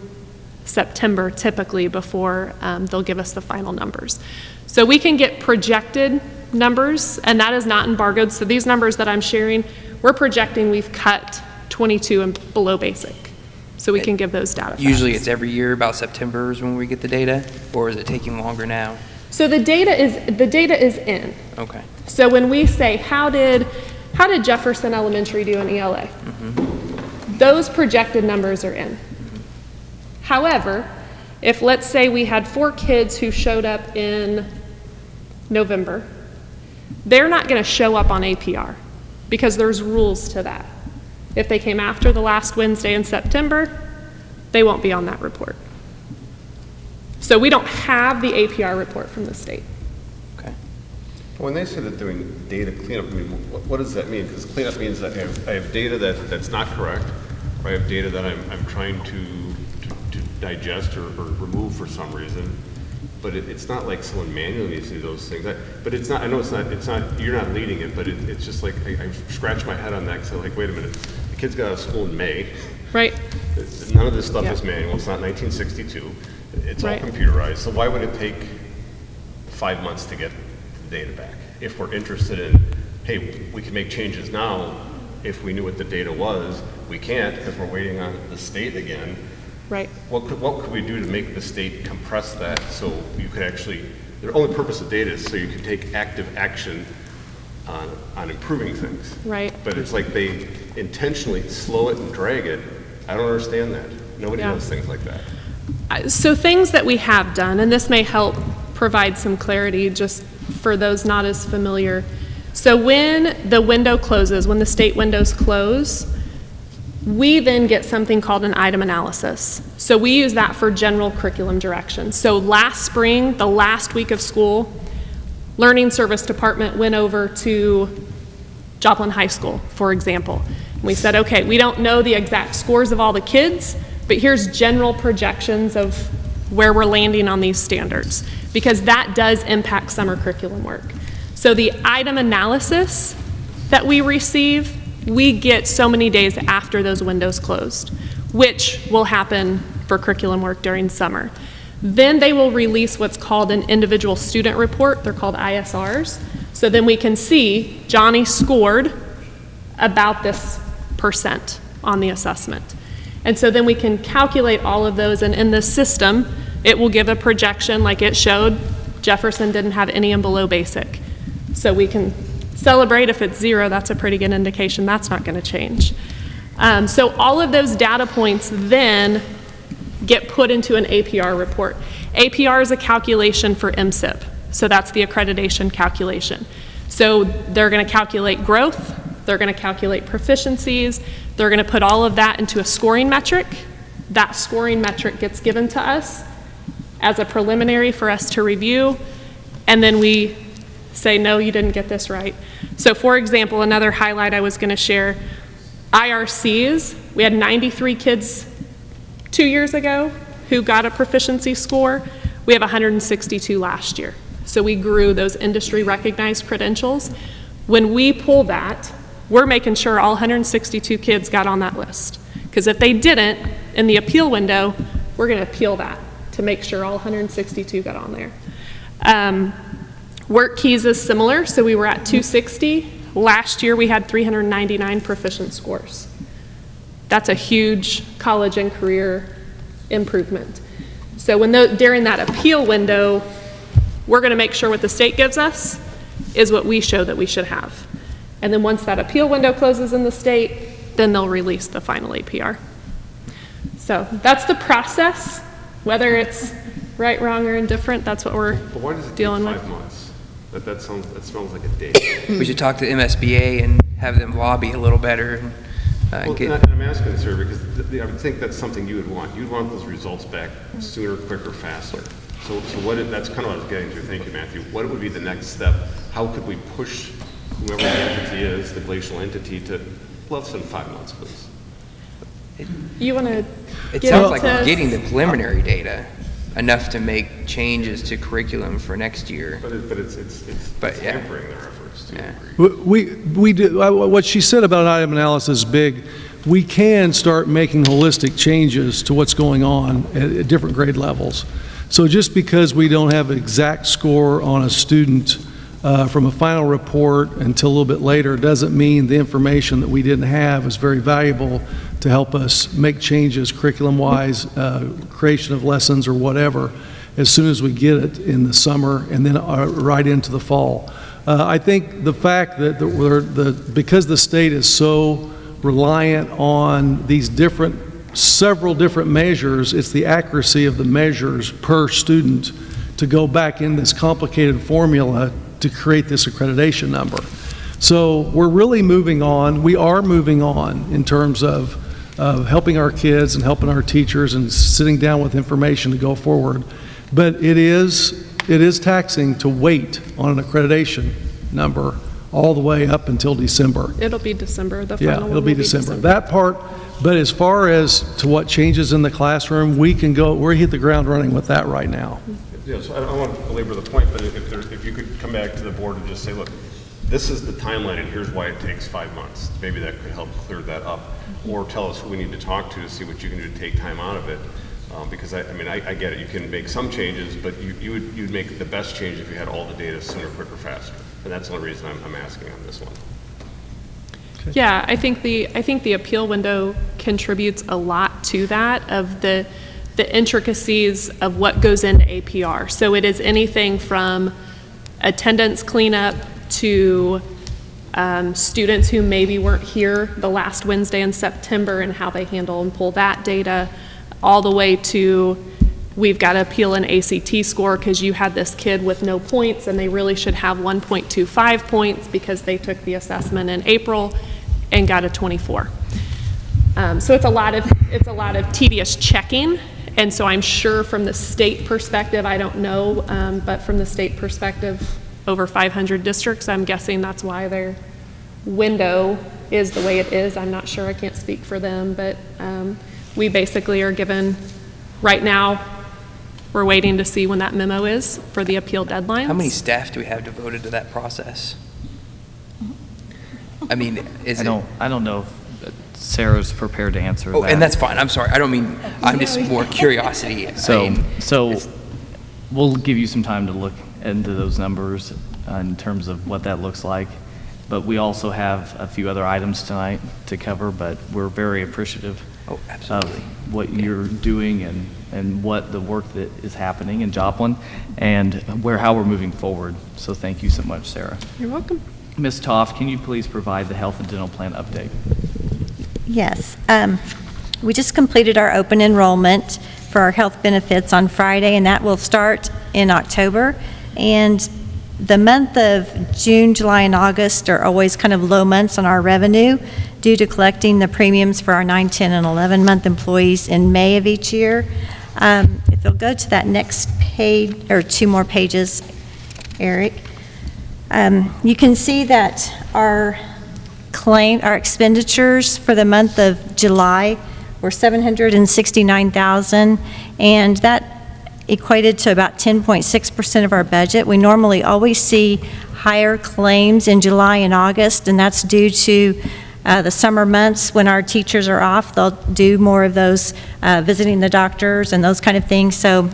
September typically before they'll give us the final numbers. So we can get projected numbers, and that is not embargoed. So these numbers that I'm sharing, we're projecting we've cut 22 and below basic. So we can give those data. Usually facts. it's every year about September is when we get the data, or is it taking longer now? So the data is in. Okay. So when we say how did Jefferson Elementary do in ELA? Those projected numbers are in. However, if let's say we had 4 kids who showed up in November, they're not going to show up on APR because there's rules to that. If they came after the last Wednesday in September, they won't be on that report. So we don't have the APR report from the state. Okay. When they say they're doing data cleanup, I mean, what does that mean? Because cleanup means that I have data that's not correct, or I have data that I'm trying to digest or remove for some reason. But it's not like someone manually needs to do those things. But it's not. I know it's not. You're not leading it, but it's just like I scratch my head on that because I'm like, wait a minute. The kids got out of school in May. Right. None of this stuff is manual. It's not 1962. It's all computerized. So why would it take 5 months to get the data back? If we're interested in, hey, we can make changes now. If we knew what the data was, we can't because we're waiting on the state again. Right. What could we do to make the state compress that so you could actually, the only purpose of data is so you can take active action on improving things. Right. But it's like they intentionally slow it and drag it. I don't understand that. Nobody Yeah. does things like that. So things that we have done, and this may help provide some clarity just for those not as familiar. So when the window closes, when the state windows close, we then get something called an item analysis. So we use that for general curriculum direction. So last spring, the last week of school, Learning Service Department went over to Joplin High School, for example. And we said, okay, we don't know the exact scores of all the kids, but here's general projections of where we're landing on these standards, because that does impact summer curriculum work. So the item analysis that we receive, we get so many days after those windows closed, which will happen for curriculum work during summer. Then they will release what's called an individual student report. They're called ISRs. So then we can see Johnny scored about this % on the assessment. And so then we can calculate all of those, and in the system, it will give a projection like it showed Jefferson didn't have any in below basic. So we can celebrate if it's 0, that's a pretty good indication that's not going to change. So all of those data points then get put into an APR report. APR is a calculation for MSIP, so that's the accreditation calculation. So they're going to calculate growth, they're going to calculate proficiencies, they're going to put all of that into a scoring metric. That scoring metric gets given to us as a preliminary for us to review, and then we say, no, you didn't get this right. So for example, another highlight I was going to share, IRCs, we had 93 kids 2 years ago who got a proficiency score. We have 162 last year. So we grew those industry recognized credentials. When we pull that, we're making sure all 162 kids got on that list. Because if they didn't, in the appeal window, we're going to appeal that to make sure all 162 got on there. Work keys is similar, so we were at 260. Last year we had 399 proficient scores. That's a huge college and career improvement. So when during that appeal window, we're going to make sure what the state gives us is what we show that we should have. And then once that appeal window closes in the state, then they'll release the final APR. So that's the process. Whether it's right, wrong, or indifferent, that's what we're But why does it dealing take with. 5 months? That smells like a day. We should talk to MSBA and have them lobby a little better. Well, Get, and I'm asking, sir, because I would think that's something you would want. You'd want those results back sooner, quicker, faster. So that's kind of what I was getting to. Thank you, Matthew. What would be the next step? How could we push whoever the entity is, the glacial entity, to less than 5 months, please? You want to it get sounds like into- we're getting the preliminary data enough to make changes to curriculum for next year. But it's yeah. hampering their efforts too. Yeah. We do, what she said about item analysis is big. We can start making holistic changes to what's going on at different grade levels. So just because we don't have an exact score on a student from a final report until a little bit later doesn't mean the information that we didn't have is very valuable to help us make changes curriculum-wise, creation of lessons or whatever, as soon as we get it in the summer and then right into the fall. I think the fact that because the state is so reliant on these several different measures, it's the accuracy of the measures per student to go back in this complicated formula to create this accreditation number. So we're really moving on. We are moving on in terms of helping our kids and helping our teachers and sitting down with information to go forward. But it is taxing to wait on an accreditation number all the way up until December. It'll be December. The final Yeah, one it'll will be December. That part, but as far as to what changes in the classroom, we hit the ground running with that right now. Yeah, so I don't want to belabor the point, but if you could come back to the board and just say, look, this is the timeline and here's why it takes 5 months. Maybe that could help clear that up. Or tell us who we need to talk to see what you can do to take time out of it. Because I get it. You can make some changes, but you'd make the best change if you had all the data sooner, quicker, faster. And that's the only reason I'm asking on this one. Yeah, I think the appeal window contributes a lot to that, of the intricacies of what goes into APR. So it is anything from attendance cleanup to students who maybe weren't here the last Wednesday in September and how they handle and pull that data, all the way to we've got to appeal an ACT score because you had this kid with no points and they really should have 1.25 points because they took the assessment in April and got a 24. So it's a lot of tedious checking. And so I'm sure from the state perspective, I don't know, but from the state perspective, over 500 districts, I'm guessing that's why their window is the way it is. I'm not sure, I can't speak for them, but we basically are given, right now, we're waiting to see when that memo is for the appeal deadlines. How many staff do we have devoted to that process? I mean, I don't know if Sarah's prepared to answer that. Oh, and that's fine. I'm sorry. I don't mean, I'm just more curiosity. So we'll give you some time to look into those numbers in terms of what that looks like. But we also have a few other items tonight to cover, but we're very appreciative of what you're doing and what the work that is happening in Joplin and how we're moving forward. So thank you so much, Sarah. You're welcome. Ms. Toff, can you please provide the health and dental plan update? Yes. We just completed our open enrollment for our health benefits on Friday, and that will start in October. And the month of June, July, and August are always kind of low months on our revenue due to collecting the premiums for our 9, 10, and 11-month employees in May of each year. If you'll go to that next page, or 2 more pages, Eric, you can see that our expenditures for the month of July were $769,000, and that equated to about 10.6% of our budget. We normally always see higher claims in July and August, and that's due to the summer months when our teachers are off. They'll do more of those visiting the doctors and those kind of things. So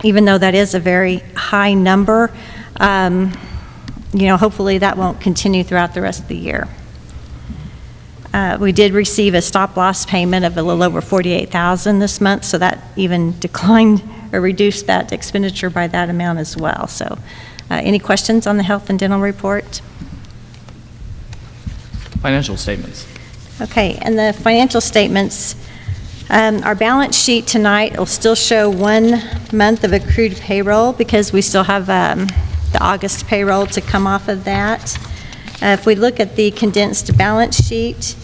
even though that is a very high number, hopefully that won't continue throughout the rest of the year. We did receive a stop-loss payment of a little over $48,000 this month, so that even declined or reduced that expenditure by that amount as well. So any questions on the health and dental report? Financial statements. Okay, and the financial statements, our balance sheet tonight will still show 1 month of accrued payroll because we still have the August payroll to come off of that. If we look at the condensed balance sheet,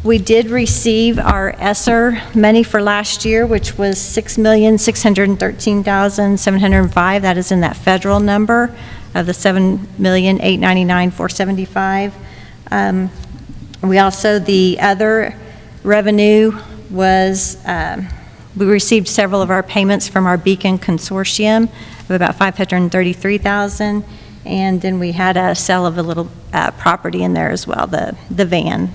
we did receive our ESSER money for last year, which was $6,613,705. That is in that federal number of the $7,899,475. We also, the other revenue was, we received several of our payments from our Beacon Consortium of about $533,000, and then we had a sale of a little property in there as well, the van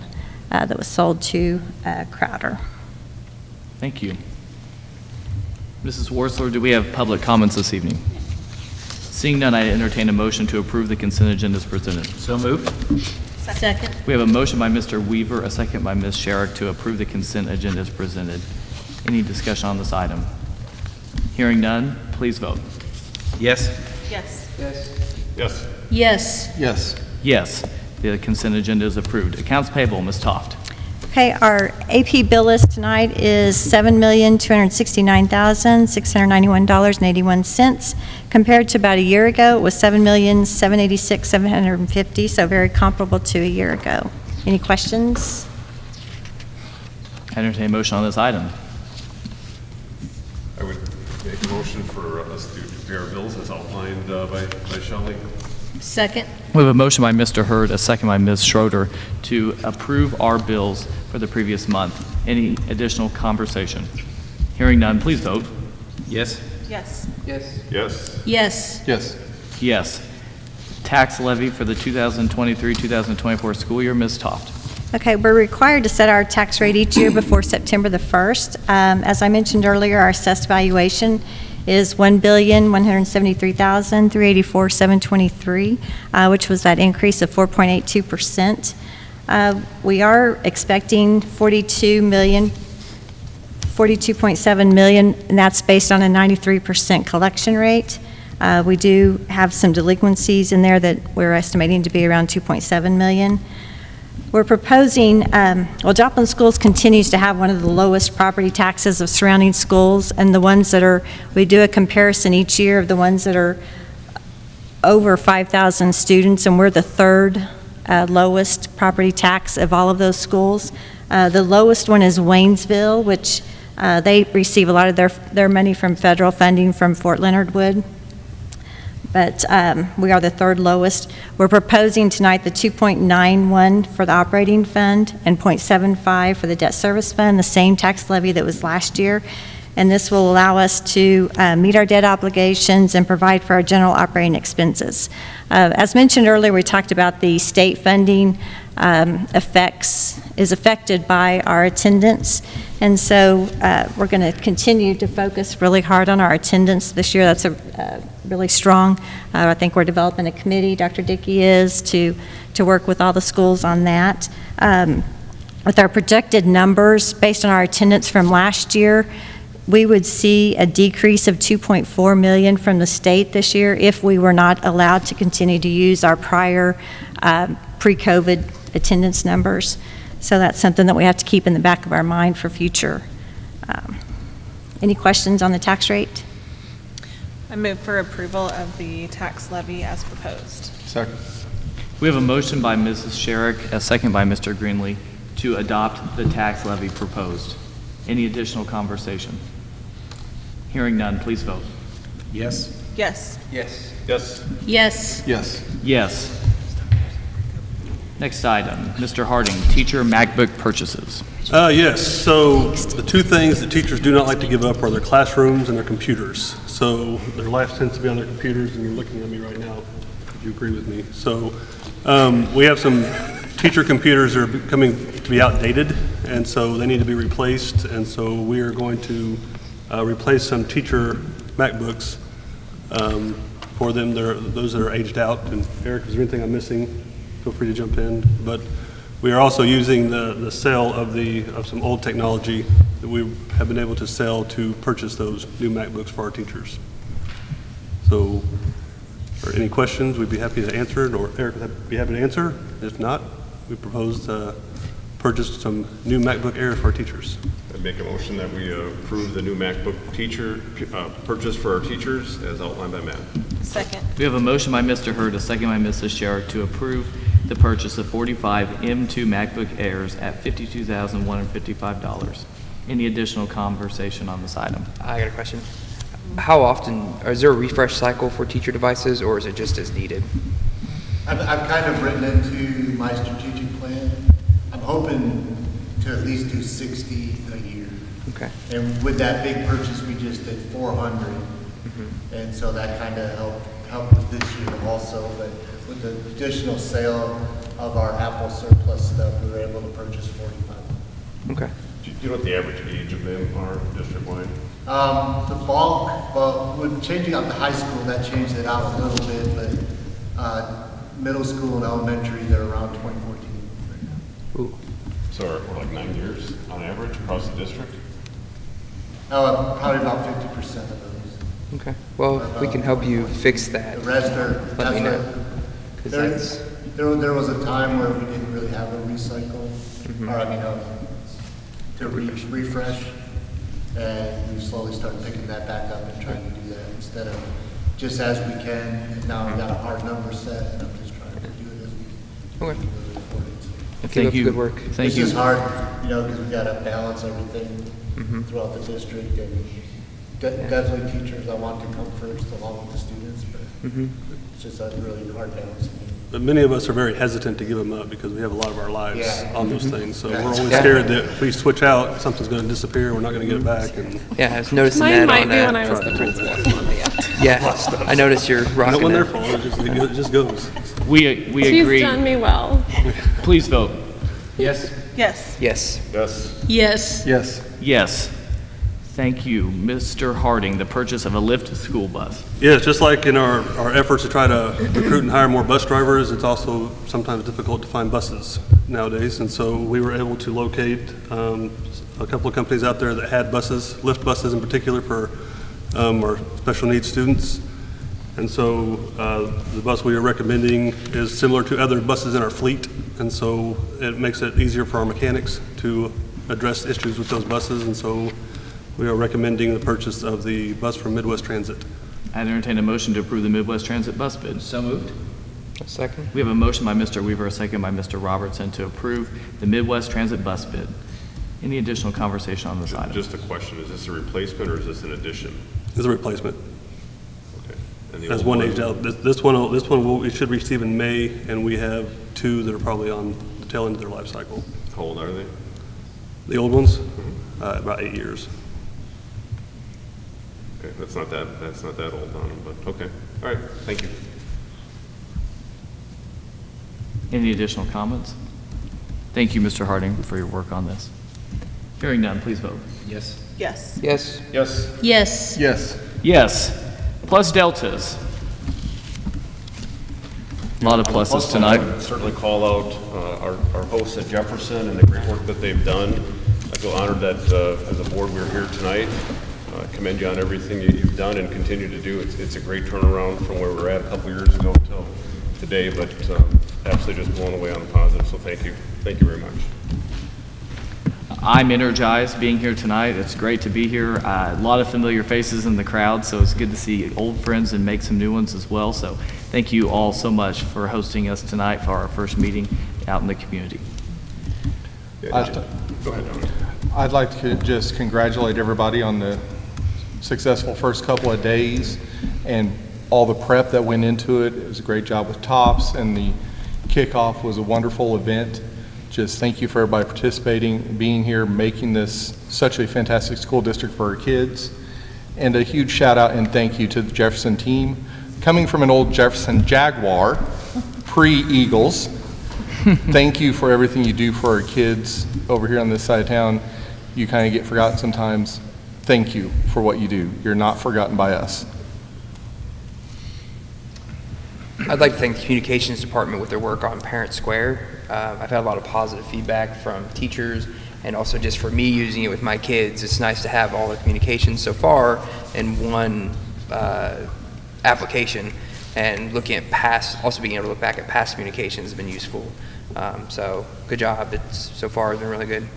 that was sold to Crowder. Thank you. Mrs. Worsler, do we have public comments this evening? Seeing none, I entertain a motion to approve the consent agenda as presented. So moved. Second. We have a motion by Mr. Weaver, a second by Ms. Sherrick to approve the consent agenda as presented. Any discussion on this item? Hearing none, please vote. Yes. Yes. Yes. Yes. Yes. Yes, the consent agenda is approved. Accounts payable, Ms. Toft. Okay, our AP bill list tonight is $7,269,691.81. Compared to about a year ago, it was $7,786,750, so very comparable to a year ago. Any questions? I entertain a motion on this item. I would make a motion for us to pay our bills as outlined by Shelley. Second. We have a motion by Mr. Hurd, a second by Ms. Schroeder to approve our bills for the previous month. Any additional conversation? Hearing none, please vote. Yes. Yes. Yes. Yes. Yes. Yes. Tax levy for the 2023-2024 school year, Ms. Toft. Okay, we're required to set our tax rate each year before September the 1st. As I mentioned earlier, our assessed valuation is $1,173,384,723, which was that increase of 4.82%. We are expecting $42.7 million, and that's based on a 93% collection rate. We do have some delinquencies in there that we're estimating to be around $2.7 million. We're proposing, Joplin Schools continues to have one of the lowest property taxes of surrounding schools, and the ones that are, we do a comparison each year of the ones that are over 5,000 students, and we're the third lowest property tax of all of those schools. The lowest one is Waynesville, which they receive a lot of their money from federal funding from Fort Leonard Wood. But we are the third lowest. We're proposing tonight the 2.91 for the operating fund and 0.75 for the debt service fund, the same tax levy that was last year. And this will allow us to meet our debt obligations and provide for our general operating expenses. As mentioned earlier, we talked about the state funding is affected by our attendance. And so we're going to continue to focus really hard on our attendance this year. That's really strong. I think we're developing a committee, Dr. Dickey is, to work with all the schools on that. With our projected numbers, based on our attendance from last year, we would see a decrease of $2.4 million from the state this year if we were not allowed to continue to use our prior pre-COVID attendance numbers. So that's something that we have to keep in the back of our mind for future. Any questions on the tax rate? I move for approval of the tax levy as proposed. Second. We have a motion by Mrs. Sherrick, a second by Mr. Greenlee, to adopt the tax levy proposed. Any additional conversation? Hearing none, please vote. Yes? Yes. Yes. Yes. Yes. Yes. Yes. Next item, Mr. Harding, teacher MacBook purchases. Yes, so the two things that teachers do not like to give up are their classrooms and their computers. So their life tends to be on their computers, and you're looking at me right now, if you agree with me. So we have some teacher computers that are becoming to be outdated, and so they need to be replaced, and so we are going to replace some teacher MacBooks for them, those that are aged out. And Eric, is there anything I'm missing? Feel free to jump in. But we are also using the sale of some old technology that we have been able to sell to purchase those new MacBooks for our teachers. So, are any questions? We'd be happy to answer it, or Eric would be happy to answer. If not, we propose to purchase some new MacBook Airs for our teachers. I'd make a motion that we approve the new MacBook purchase for our teachers as outlined by Matt. Second. We have a motion by Mr. Hurd, a second by Mrs. Sherrick to approve the purchase of 45 M2 MacBook Airs at $52,155. Any additional conversation on this item? I got a question. How often, is there a refresh cycle for teacher devices, or is it just as needed? I've kind of written into my strategic plan. I'm hoping to at least do 60 a year. Okay. And with that big purchase, we just did 400. And so that kind of helped with this year also. But with the additional sale of our Apple surplus stuff, we were able to purchase 45. Okay. Do you know what the average age of them are district-wide? The bulk, well, with changing out the high school, that changed it out a little bit, but middle school and elementary, they're around 2014 right now. Ooh. So we're like 9 years on average across the district? Probably about 50% of those. Okay. Well, if we can help you fix that, The rest are, let me know. 'Cause there was a time where we didn't really have a recycle, or I mean, to refresh, and we slowly started picking that back up and trying to do that instead of just as we can. And now I've got a hard number set, and I'm just trying to do it as we can. Okay. Thank you. Good work. Thank It's you. just hard, because we got to balance everything throughout the district, and definitely teachers, I want to come first along with the students, but it's just a really hard balance. But many of us are very hesitant to give them up because we have a lot of our lives on those things. So Yeah. we're always scared that if we switch out, something's going to disappear, we're not going to get it back. And Yeah, I was noticing Mine that might on be when I was the principal. Yeah, I noticed you're not rocking when they're it. full, it just goes. We She's agree. done me well. Please vote. Yes. Yes. Yes. Yes. Yes. Yes. Thank you. Mr. Harding, the purchase of a Lyft school bus. Yeah, it's just like in our efforts to try to recruit and hire more bus drivers, it's also sometimes difficult to find buses nowadays. And so we were able to locate a couple of companies out there that had buses, Lyft buses in particular for our special needs students. And so the bus we are recommending is similar to other buses in our fleet, and so it makes it easier for our mechanics to address issues with those buses, and so we are recommending the purchase of the bus from Midwest Transit. I'd entertain a motion to approve the Midwest Transit bus bid. So moved. A second. We have a motion by Mr. Weaver, a second by Mr. Robertson to approve the Midwest Transit bus bid. Any additional conversation on this item? Just a question, is this a replacement or is this an addition? It's a replacement. Okay. And the As old one aged out. This one we should receive in May, and we have two that are probably on the tail end of their life cycle. How old are they? The old ones, about 8 years. Okay, that's not that old on them, but okay. All right, thank you. Any additional comments? Thank you, Mr. Harding, for your work on this. Hearing none, please vote. Yes. Yes. Yes. Yes. Yes. Yes. Yes. Plus deltas. A lot of pluses tonight. I'd certainly call out our hosts at Jefferson and the great work that they've done. I feel honored that as a board we're here tonight. Commend you on everything you've done and continue to do. It's a great turnaround from where we were at a couple years ago till today, but absolutely just blown away on the positive, so thank you. Thank you very much. I'm energized being here tonight. It's great to be here. A lot of familiar faces in the crowd, so it's good to see old friends and make some new ones as well. So thank you all so much for hosting us tonight for our first meeting out in the community. Go ahead, Dominic. I'd like to just congratulate everybody on the successful first couple of days and all the prep that went into it. It was a great job with TOPS, and the kickoff was a wonderful event. Just thank you for everybody participating, being here, making this such a fantastic school district for our kids. And a huge shout out and thank you to the Jefferson team. Coming from an old Jefferson Jaguar, pre-Eagles, thank you for everything you do for our kids over here on this side of town. You kind of get forgotten sometimes. Thank you for what you do. You're not forgotten by us. I'd like to thank the communications department with their work on Parent Square. I've had a lot of positive feedback from teachers, and also just for me using it with my kids. It's nice to have all the communications so far in one application, and looking at past, also being able to look back at past communications has been useful. So good job. So far has been really good.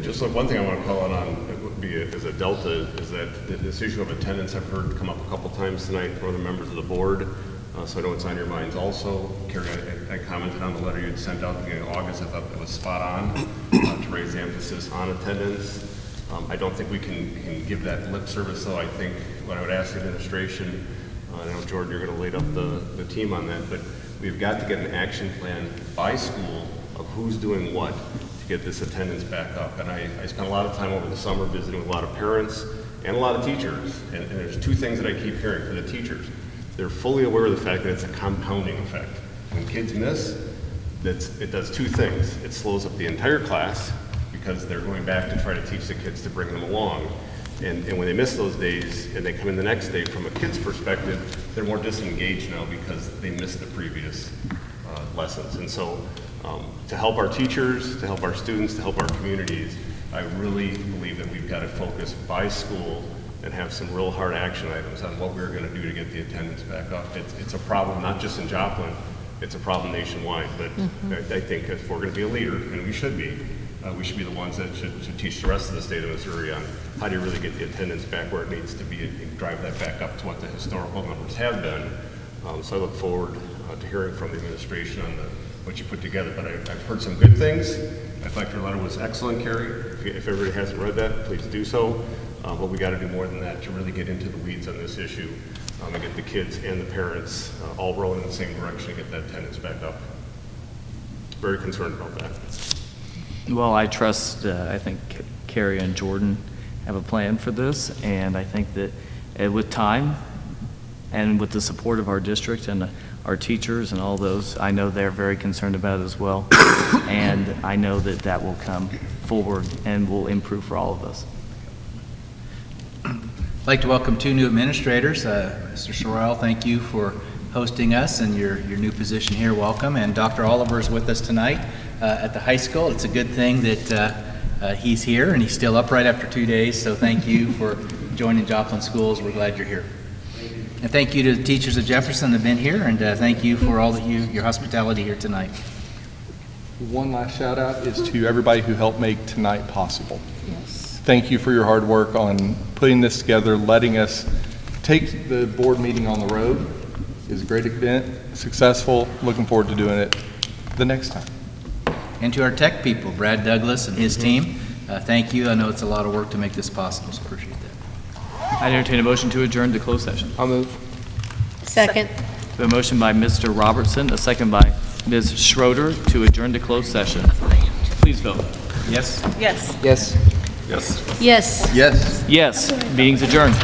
Just like one thing I want to call out on, it would be as a delta, is that this issue of attendance I've heard come up a couple times tonight from other members of the board. So I know it's on your minds also. Carrie, I commented on the letter you had sent out at the beginning of August. I thought it was spot on to raise the emphasis on attendance. I don't think we can give that lip service, though. I think what I would ask the administration, I know, Jordan, you're going to lead up the team on that, but we've got to get an action plan by school of who's doing what to get this attendance back up. And I spent a lot of time over the summer visiting with a lot of parents and a lot of teachers. And there's two things that I keep hearing from the teachers. They're fully aware of the fact that it's a compounding effect. When kids miss, it does two things. It slows up the entire class because they're going back to try to teach the kids to bring them along. And when they miss those days and they come in the next day, from a kid's perspective, they're more disengaged now because they missed the previous lessons. And so to help our teachers, to help our students, to help our communities, I really believe that we've got to focus by school and have some real hard action items on what we're going to do to get the attendance back up. It's a problem not just in Joplin, it's a problem nationwide. But I think if we're going to be a leader, and we should be the ones that should teach the rest of the state of Missouri on how do you really get the attendance back where it needs to be and drive that back up to what the historical numbers have been. So I look forward to hearing from the administration on what you put together. But I've heard some good things. I thought your letter was excellent, Carrie. If everybody hasn't read that, please do so. But we got to do more than that to really get into the weeds on this issue and get the kids and the parents all rowing in the same direction to get that attendance back up. Very concerned about that. Well, I trust, I think Carrie and Jordan have a plan for this, and I think that with time and with the support of our district and our teachers and all those, I know they're very concerned about it as well, and I know that that will come forward and will improve for all of us. I'd like to welcome two new administrators. Mr. Sorrell, thank you for hosting us and your new position here. Welcome. And Dr. Oliver is with us tonight at the high school. It's a good thing that he's here and he's still upright after 2 days. So thank you for joining Joplin Schools. We're glad you're here. And thank you to the teachers of Jefferson that have been here, and thank you for all that your hospitality here tonight. One last shout out is to everybody who helped make tonight possible. Yes. Thank you for your hard work on putting this together, letting us take the board meeting on the road. It was a great event, successful. Looking forward to doing it the next time. And to our tech people, Brad Douglas and his team, thank you. I know it's a lot of work to make this possible, so appreciate that. I entertain a motion to adjourn to closed session. I'll move. Second. A motion by Mr. Robertson, a second by Ms. Schroeder to adjourn to closed session. Please vote. Yes? Yes. Yes. Yes. Yes. Yes. Yes, meeting's adjourned.